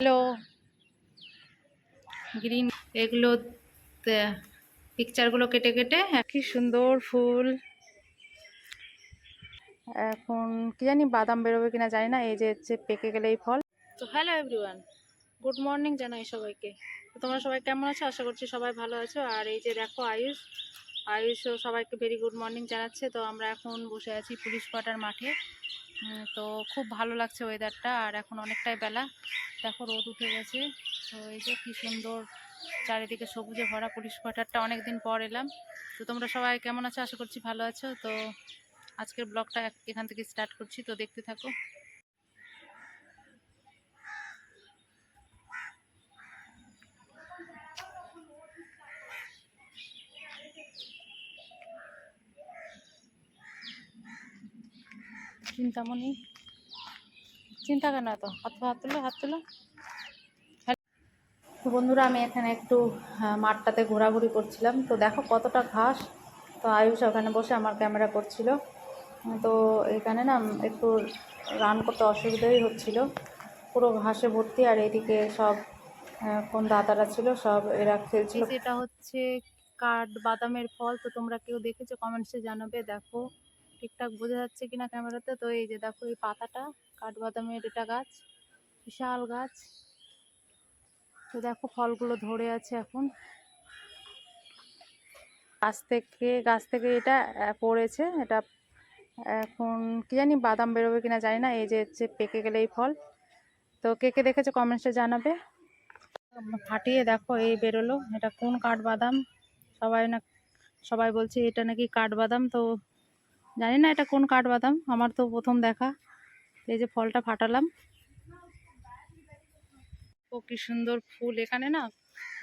Hello green এগুলো পিকচারগুলো কেটে কেটে কি সুন্দর ফুল। এখন কি জানি বাদাম বেরোবে কিনা জানি না। এই যে হচ্ছে পেকে গেলে এই ফল। তো হ্যালো এভরিওয়ান, গুড মর্নিং জানাই সবাইকে। তো তোমরা সবাই কেমন আছো? আশা করছি সবাই ভালো আছো। আর এই যে দেখো আয়ুষও সবাইকে ভেরি গুড মর্নিং জানাচ্ছে। তো আমরা এখন বসে আছি পুলিশ কোয়ার্টার মাঠে। তো খুব ভালো লাগছে ওয়েদারটা। আর এখন অনেকটাই বেলা, দেখো রোদ উঠে গেছে। তো এই যে কি সুন্দর চারিদিকে সবুজে ভরা পুলিশ কোয়ার্টারটা, অনেকদিন পর এলাম। তো তোমরা সবাই কেমন আছো? আশা করছি ভালো আছো। তো আজকের ব্লগটা এখান থেকে স্টার্ট করছি, তো দেখতে থাকো। চিন্তামণি, চিন্তা কেন এত? হাত তুলো, হাত তুলো। তো বন্ধুরা, আমি এখানে একটু মাঠটাতে ঘোরাঘুরি করছিলাম। তো দেখো কতটা ঘাস। তো আয়ুষ ওখানে বসে আমার ক্যামেরা করছিল। তো এখানে না একটু রান করতে অসুবিধাই হচ্ছিল, পুরো ঘাসে ভর্তি। আর এদিকে সব কোন দাদারা ছিল, সব এরা খেলছিল। এটা হচ্ছে কাঠ বাদামের ফল। তো তোমরা কেউ দেখেছো কমেন্টসে জানাবে। দেখো ঠিকঠাক বোঝা যাচ্ছে কিনা ক্যামেরাতে। তো এই যে দেখো এই পাতাটা কাঠ বাদামের, এটা গাছ, বিশাল গাছ। তো দেখো ফলগুলো ধরে আছে এখন। গাছ থেকে এটা পড়েছে। এটা এখন কি জানি বাদাম বেরোবে কিনা জানি না। এই যে হচ্ছে পেকে গেলে এই ফল। তো কে কে দেখেছো কমেন্টসে জানাবে। ফাটিয়ে দেখো এই বেরোলো। এটা কোন কাঠবাদাম? সবাই বলছে এটা নাকি কাঠবাদাম। তো জানি না এটা কোন কাঠবাদাম, আমার তো প্রথম দেখা। এই যে ফলটা ফাটালাম। ও কি সুন্দর ফুল এখানে না,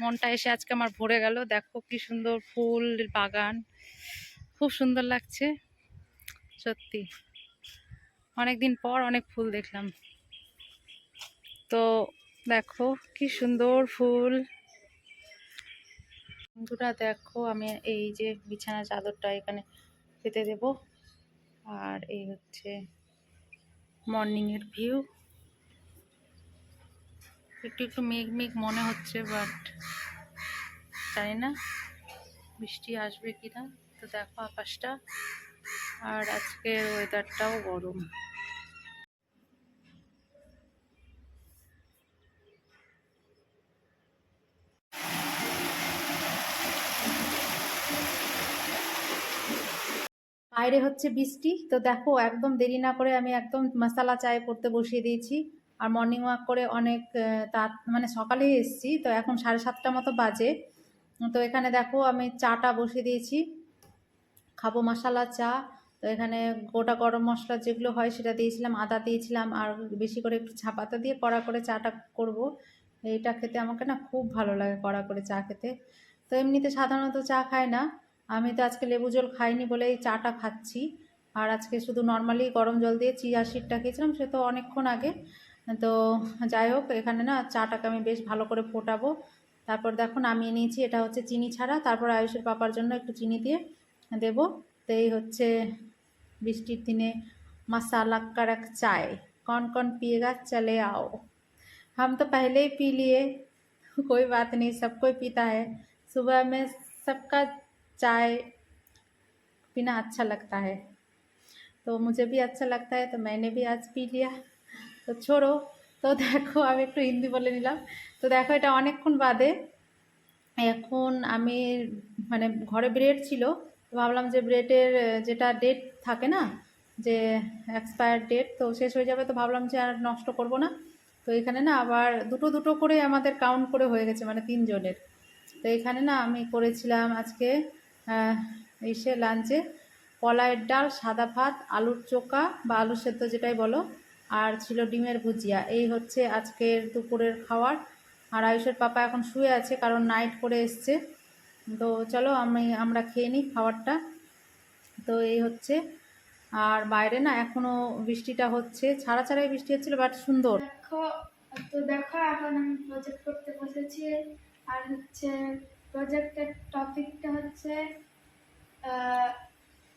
মনটা এসে আজকে আমার ভরে গেল। দেখো কি সুন্দর ফুল বাগান, খুব সুন্দর লাগছে সত্যি। অনেকদিন পর অনেক ফুল দেখলাম। তো দেখো কি সুন্দর ফুল। বন্ধুরা দেখো, আমি এই যে বিছানা চাদরটা এখানে পেতে দেব। আর এই হচ্ছে মর্নিং এর ভিউ। একটু একটু মেঘ মেঘ মনে হচ্ছে, বাট জানি না বৃষ্টি আসবে কিনা। তো দেখো আকাশটা, আর আজকের ওয়েদারটাও গরম। বাইরে হচ্ছে বৃষ্টি। তো দেখো একদম দেরি না করে আমি একদম মশালা চায় করতে বসিয়ে দিয়েছি। আর মর্নিং ওয়াক করে অনেক মানে সকালেই এসেছি। তো এখন 7:30 মতো বাজে। তো এখানে দেখো আমি চাটা বসিয়ে দিয়েছি, খাবো মশালা চা। তো এখানে গোটা গরম মশলা যেগুলো হয় সেটা দিয়েছিলাম, আদা দিয়েছিলাম, আর বেশি করে একটু চা পাতা দিয়ে কড়া করে চাটা করব। এইটা খেতে আমাকে না খুব ভালো লাগে, কড়া করে চা খেতে। তো এমনিতে সাধারণত চা খাই না। আমি তো আজকে লেবু জল খাইনি বলে এই চাটা খাচ্ছি। আর আজকে শুধু নর্মালি গরম জল দিয়ে চিয়া সিডটা খেয়েছিলাম, সে তো অনেকক্ষণ আগে। তো যাই হোক, এখানে না চাটাকে আমি বেশ ভালো করে ফোটাবো। তারপর দেখো নামিয়ে নিয়েছি। এটা হচ্ছে চিনি ছাড়া। তারপর আয়ুষের পাপার জন্য একটু চিনি দিয়ে দেব। তো এই হচ্ছে বৃষ্টির দিনে मसाला कड़क चाय। कौन कौन पिएगा चले आओ। हम तो पहले ही पी लिए, कोई बात नहीं, सब कोई पीता है। सुबह में सबका चाय पीना अच्छा लगता है, तो मुझे भी अच्छा लगता है, तो मैंने भी आज पी लिया। তো ছোড়ো। তো দেখো আমি একটু হিন্দি বলে নিলাম। তো দেখো এটা অনেকক্ষণ বাদে এখন আমি মানে ঘরে ব্রেড ছিল। তো ভাবলাম যে ব্রেডের যেটা ডেট থাকে না, যে এক্সপায়ার ডেট, তো শেষ হয়ে যাবে। তো ভাবলাম যে আর নষ্ট করব না। তো এখানে না আবার দুটো দুটো করে আমাদের কাউন্ট করে হয়ে গেছে, মানে 3 জনের। তো এখানে না আমি করেছিলাম আজকে এসে লাঞ্চে কলাইয়ের ডাল, সাদা ভাত, আলুর চোখা বা আলু সেদ্ধ যেটাই বলো, আর ছিল ডিমের ভুজিয়া। এই হচ্ছে আজকের দুপুরের খাওয়ার। আর আয়ুষের পাপা এখন শুয়ে আছে, কারণ নাইট করে এসছে। তো চলো আমরা খেয়ে নিই খাবারটা। তো এই হচ্ছে। আর বাইরে না এখনো বৃষ্টিটা হচ্ছে, ছাড়া ছাড়াই বৃষ্টি হচ্ছিল, বাট সুন্দর। দেখো এখন আমি প্রজেক্ট করতে বসেছি। আর হচ্ছে প্রজেক্টের টপিকটা হচ্ছে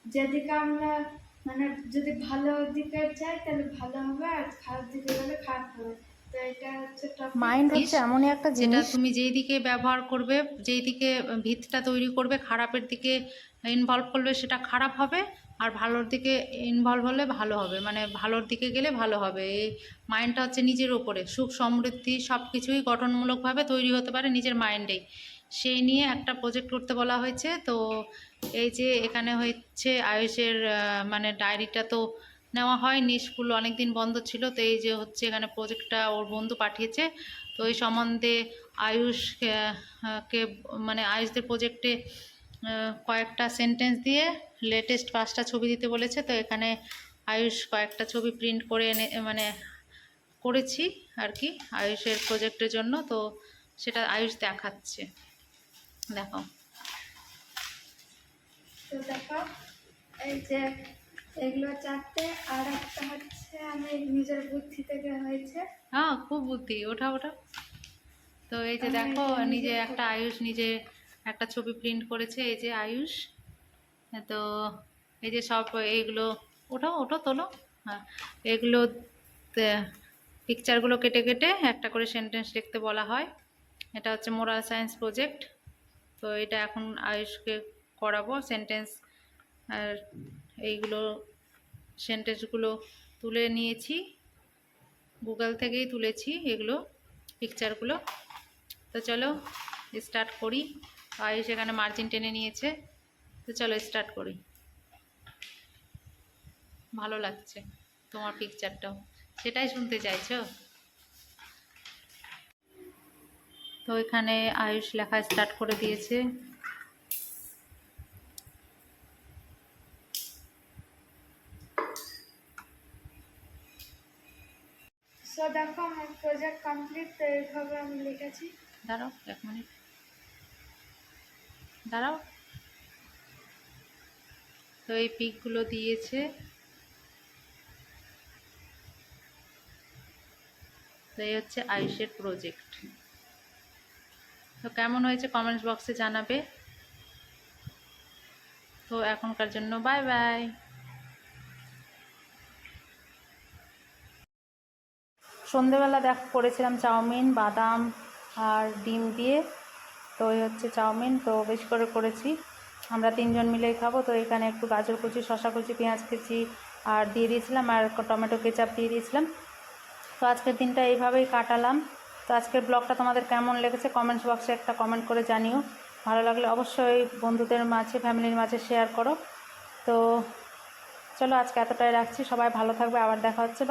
যেদিকে আমরা মানে যদি ভালো দিকে যাই তাহলে ভালো হবে, আর খারাপ দিকে গেলে খারাপ হবে। তো এটা হচ্ছে টপিক। মাইন্ড হচ্ছে এমনই একটা যেটা জিনিস, তুমি যেই দিকে ব্যবহার করবে, যেই দিকে ভিতটা তৈরি করবে, খারাপের দিকে ইনভলভ করলে সেটা খারাপ হবে, আর ভালোর দিকে ইনভলভ হলে ভালো হবে, মানে ভালোর দিকে গেলে ভালো হবে। এই মাইন্ডটা হচ্ছে নিজের ওপরে, সুখ সমৃদ্ধি সব কিছুই গঠনমূলকভাবে তৈরি হতে পারে নিজের মাইন্ডেই। সেই নিয়ে একটা প্রজেক্ট করতে বলা হয়েছে। তো এই যে এখানে হচ্ছে আয়ুষের মানে ডায়েরিটা তো নেওয়া হয়নি, স্কুল অনেক দিন বন্ধ ছিল, তো এই যে হচ্ছে এখানে প্রজেক্টটা ওর বন্ধু পাঠিয়েছে। তো এই সম্বন্ধে আয়ুষ কে মানে আয়ুষদের প্রজেক্টে কয়েকটা সেন্টেন্স দিয়ে লেটেস্ট 5টা ছবি দিতে বলেছে। তো এখানে আয়ুষ কয়েকটা ছবি প্রিন্ট করে এনে মানে করেছি আর কি আয়ুষের প্রজেক্টের জন্য। তো সেটা আয়ুষ দেখাচ্ছে, দেখো। তো দেখো এই যে এগুলো 4টে, আর একটা হচ্ছে আমি নিজের বুদ্ধি থেকে হয়েছে। হ্যাঁ, খুব বুদ্ধি, ওঠা ওঠা। তো এই যে দেখো, নিজে একটা আয়ুষ নিজে একটা ছবি প্রিন্ট করেছে, এই যে আয়ুষ। তো এই যে সব এইগুলো, ওঠো ওঠো তোলো, হ্যাঁ, এগুলো পিকচারগুলো কেটে কেটে একটা করে সেন্টেন্স লিখতে বলা হয়। এটা হচ্ছে মোরাল সায়েন্স প্রজেক্ট। তো এটা এখন আয়ুষকে করাবো সেন্টেন্স। আর এইগুলো সেন্টেন্সগুলো তুলে নিয়েছি, গুগল থেকেই তুলেছি এগুলো পিকচারগুলো। তো চলো স্টার্ট করি। আয়ুষ এখানে মার্জিন টেনে নিয়েছে, তো চলো স্টার্ট করি। ভালো লাগছে তোমার পিকচারটাও, সেটাই শুনতে চাইছো? তো এখানে আয়ুষ লেখা স্টার্ট করে দিয়েছে। সো দেখো আমার প্রজেক্ট কমপ্লিট, তো এইভাবে আমি লিখেছি। দাঁড়াও 1 মিনিট, দাঁড়াও। তো এই পিকগুলো দিয়েছে। তো এই হচ্ছে আয়ুষের প্রজেক্ট। তো কেমন হয়েছে কমেন্টস বক্সে জানাবে। তো এখনকার জন্য বাই বাই। সন্ধেবেলা করেছিলাম চাউমিন, বাদাম আর ডিম দিয়ে। তো এই হচ্ছে চাউমিন, তো বেশ করে করেছি, আমরা 3জন মিলেই খাবো। তো এখানে একটু গাজর কুচি, শসা কুচি, পেঁয়াজ কুচি আর দিয়ে দিয়েছিলাম, আর টমেটো কেচাপ দিয়ে দিয়েছিলাম। তো আজকের দিনটা এইভাবেই কাটালাম। তো আজকের ব্লগটা তোমাদের কেমন লেগেছে কমেন্টস বক্সে একটা কমেন্ট করে জানিও। ভালো লাগলে অবশ্যই বন্ধুদের মাঝে, ফ্যামিলির মাঝে শেয়ার করো। তো চলো আজকে এতটাই রাখছি, সবাই ভালো থাকবে, আবার দেখা হচ্ছে।